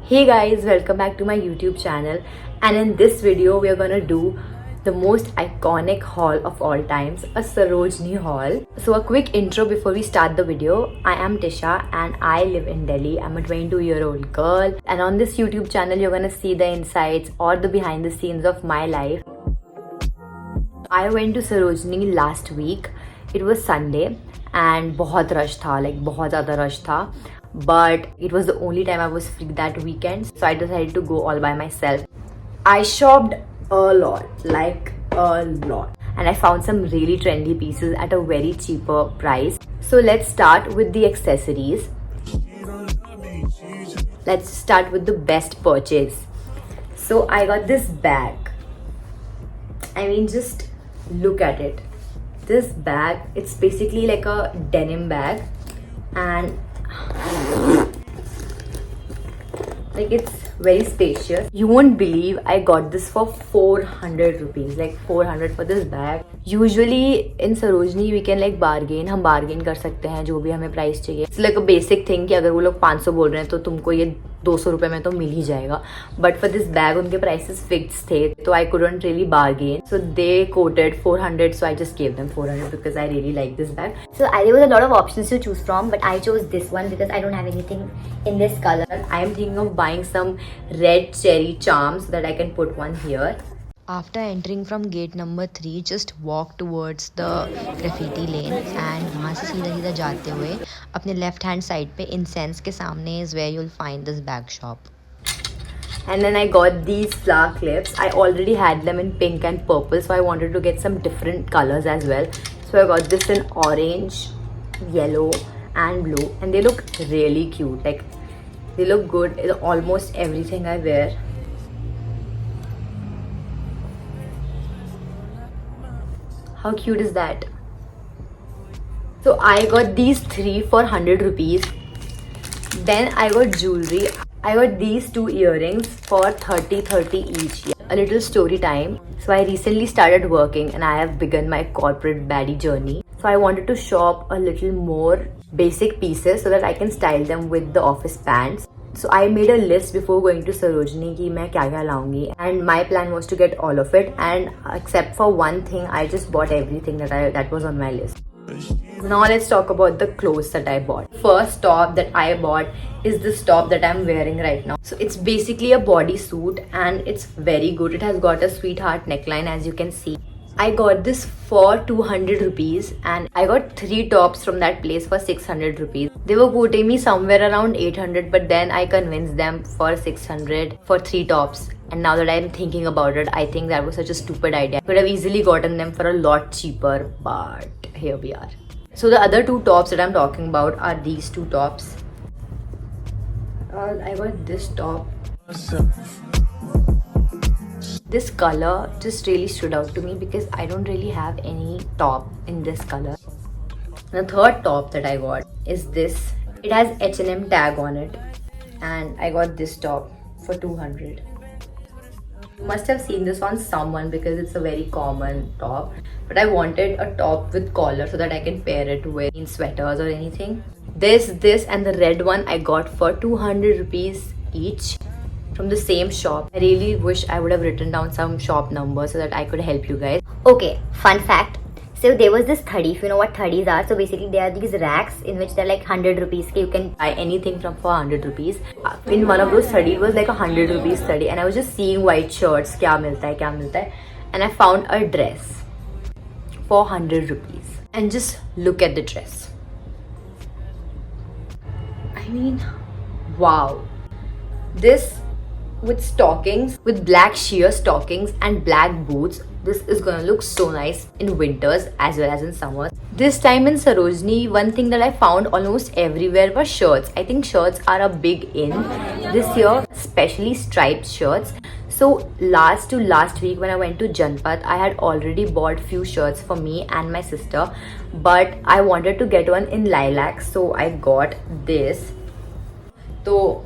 Hey guys, welcome back to my YouTube channel, and in this video we are gonna do the most iconic haul of all times, a Sarojini haul. So a quick intro before we start the video. I am Tisha and I live in Delhi. I'm a 22-year-old girl, and on this YouTube channel you're gonna see the insights or the behind the scenes of my life. I went to Sarojini last week. It was Sunday and बहुत rush था, like बहुत ज़्यादा rush था. But it was the only time I was free that weekend, so I decided to go all by myself. I shopped a lot, like a lot, and I found some really trendy pieces at a very cheaper price. So let's start with the accessories. Let's start with the best purchase. So I got this bag. I mean, just look at it. This bag, it's basically like a denim bag, and like it's very spacious. You won't believe I got this for 400 rupees, like 400 for this bag. Usually in Sarojini we can like bargain, हम bargain कर सकते हैं जो भी हमें price चाहिए. It's like a basic thing कि अगर वो लोग 500 बोल रहे हैं तो तुमको ये 200 रुपए में तो मिल ही जाएगा. But for this bag उनके prices fixed थे, तो I couldn't really bargain. So they quoted 400, so I just gave them 400 because I really like this bag. So there was a lot of options to choose from, but I chose this one because I don't have anything in this color. I am thinking of buying some red cherry charms so that I can put one here. After entering from gate number 3, just walk towards the graffiti lane and वहाँ से सीधा सीधा जाते हुए अपने left hand side पे incense के सामने is where you'll find this bag shop. And then I got these flower clips. I already had them in pink and purple, so I wanted to get some different colors as well. So I got this in orange, yellow and blue, and they look really cute. Like they look good in almost everything I wear. How cute is that? So I got these 3 for 100 rupees. Then I got jewelry. I got these 2 earrings for 30 each. A little story time. So I recently started working and I have begun my corporate baddie journey. So I wanted to shop a little more basic pieces so that I can style them with the office pants. So I made a list before going to Sarojini कि मैं क्या क्या लाऊंगी, and my plan was to get all of it, and except for one thing I just bought everything that was on my list. Now let's talk about the clothes that I bought. First top that I bought is this top that I'm wearing right now. So it's basically a bodysuit and it's very good. It has got a sweetheart neckline, as you can see. I got this for 200 rupees and I got 3 tops from that place for 600 rupees. They were quoting me somewhere around 800, but then I convinced them for 600 for 3 tops. And now that I'm thinking about it, I think that was such a stupid idea. I could have easily gotten them for a lot cheaper, but here we are. So the other 2 tops that I'm talking about are these 2 tops. I got this top. This color just really stood out to me because I don't really have any top in this color. The third top that I got is this. It has H&M tag on it, and I got this top for 200. You must have seen this on someone because it's a very common top, but I wanted a top with collar so that I can pair it with sweaters or anything. This and the red one I got for 200 rupees each from the same shop. I really wish I would have written down some shop numbers so that I could help you guys. Okay, fun fact. So there was this thadi, if you know what thadis are. So basically there are these racks in which they're like 100 rupees. You can Buy anything from for 100 rupees. In one of those thadi, it was like 100 rupees thadi, and I was just seeing white shirts, kya milta hai, and I found a dress for 100 rupees. And just look at the dress. I mean, wow. This with stockings, with black sheer stockings and black boots. This is gonna look so nice in winters as well as in summers. This time in Sarojini, one thing that I found almost everywhere were shirts. I think shirts are a big in this year, especially striped shirts. So last week when I went to Janpat, I had already bought few shirts for me and my sister, but I wanted to get one in lilac, so I got this. So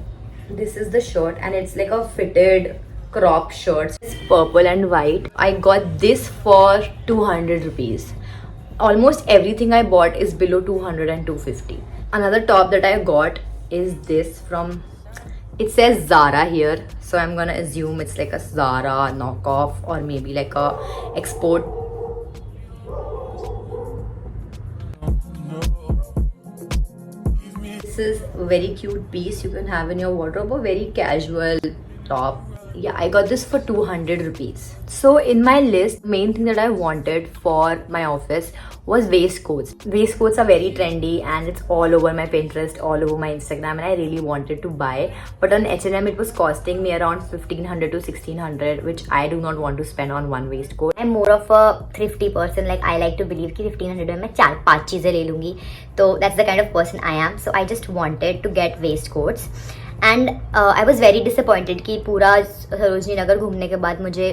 this is the shirt and it's like a fitted crop shirt. It's purple and white. I got this for 200 rupees. Almost everything I bought is below 200 and 250. Another top that I got is this from It says Zara here, so I'm gonna assume it's like a Zara knockoff or maybe like a export. This is a very cute piece you can have in your wardrobe, a very casual top. Yeah, I got this for 200 rupees. So in my list, main thing that I wanted for my office was waistcoats. Waistcoats are very trendy and it's all over my Pinterest, all over my Instagram, and I really wanted to buy. But on H&M it was costing me around 1500 to 1600, which I do not want to spend on one waistcoat. I'm more of a thrifty person. Like I like to believe कि 1500 में मैं 4-5 चीजें ले लूंगी. So that's the kind of person I am. So I just wanted to get waistcoats. And I was very disappointed कि पूरा सरोजनी नगर घूमने के बाद मुझे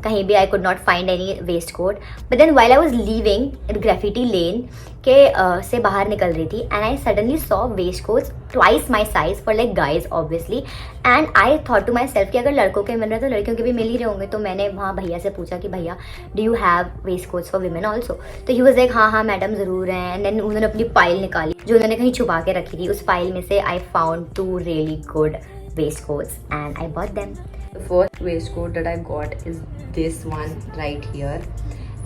कहीं भी I could not find any waistcoat. But then while I was leaving graffiti lane के से बाहर निकल रही थी and I suddenly saw waistcoats twice my size for like guys obviously. And I thought to myself कि अगर लड़कों के मिल रहे तो लड़कियों के भी मिल ही रहे होंगे. तो मैंने वहाँ भैया से पूछा कि भैया do you have waistcoats for women also. तो ही वॉज लाइक हाँ मैडम ज़रूर हैं. एंड देन उन्होंने अपनी फाइल निकाली जो उन्होंने कहीं छुपा के रखी थी. उस फाइल में से I found 2 really good waistcoats and I bought them. The first waistcoat that I got is this one right here,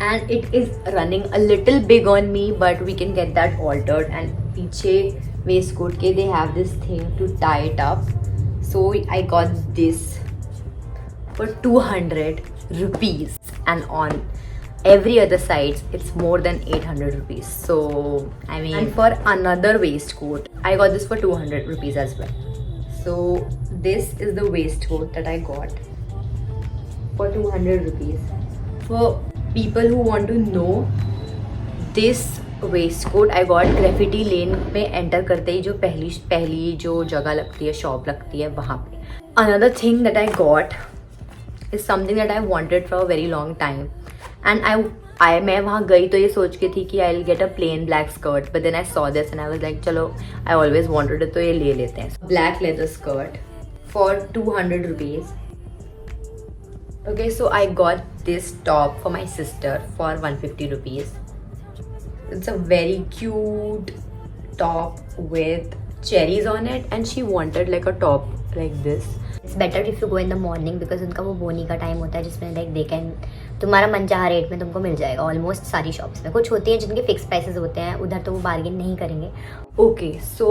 and it is running a little big on me, but we can get that altered. And पीछे waistcoat के they have this thing to tie it up, so I got this for 200 rupees, and on every other sides it's more than 800 rupees. So I mean, and for another waistcoat I got this for 200 rupees as well. So this is the waistcoat that I got for 200 rupees. For people who want to know, this waistcoat I got graffiti lane में enter करते ही जो पहली जो जगह लगती है, shop लगती है, वहाँ पे. Another thing that I got is something that I wanted for a very long time, and मैं वहाँ गई तो ये सोच के थी कि I will get a plain black skirt. But then I saw this and I was like चलो आई ऑलवेज वांटेड इट तो ये ले लेते हैं. Black leather skirt for 200 rupees. Okay, so I got this top for my sister for 150 rupees. It's a very cute top with cherries on it, and she wanted like a top like this. It's better if you go in the morning because उनका वो बोनी का time होता है जिसमें like they can तुम्हारा मनचाहा rate में तुमको मिल जाएगा ऑलमोस्ट सारी शॉप्स में. कुछ होती हैं जिनके फिक्स प्राइसेस होते हैं, उधर तो वो बार्गेन नहीं करेंगे. Okay, so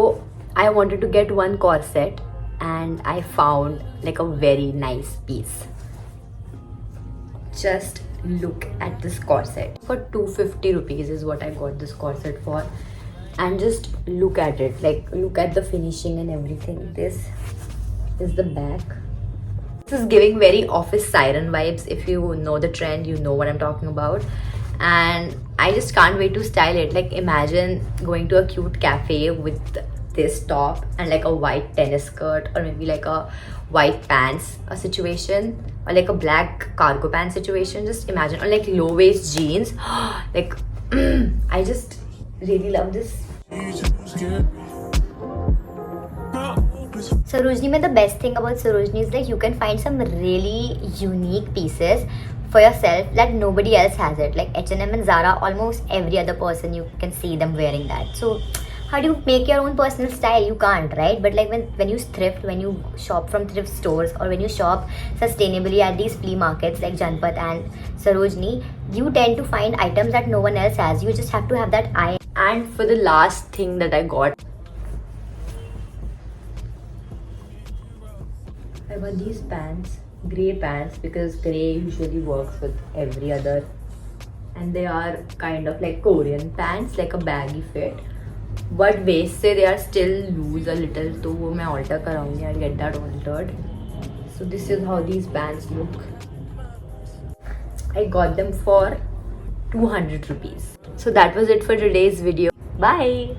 I wanted to get one corset and I found like a very nice piece. Just look at this corset. For 250 rupees is what I got this corset for. And just look at it, like look at the finishing and everything. This is the back. This is giving very office siren vibes. If you know the trend, you know what I'm talking about. And I just can't wait to style it. Like imagine going to a cute cafe with this top and like a white tennis skirt, or maybe like a white pants situation, or like a black cargo pants situation. Just imagine, or like low waist jeans. Like I just really love this. Sarojini mein the best thing about Sarojini is like you can find some really unique pieces for yourself that nobody else has it. Like H&M and Zara, almost every other person you can see them wearing that. So how do you make your own personal style? You can't, right? But like when you thrift, when you shop from thrift stores, or when you shop sustainably at these flea markets like Janpat and Sarojini, you tend to find items that no one else has. You just have to have that eye. And for the last thing that I got these pants, grey pants, because grey usually works with every other, and they are kind of like Korean pants, like a baggy fit, but waist से they are still loose a little, तो वो मैं alter कराऊंगी. I'll get that altered. So this is how these pants look. I got them for 200 rupees. So that was it for today's video. Bye.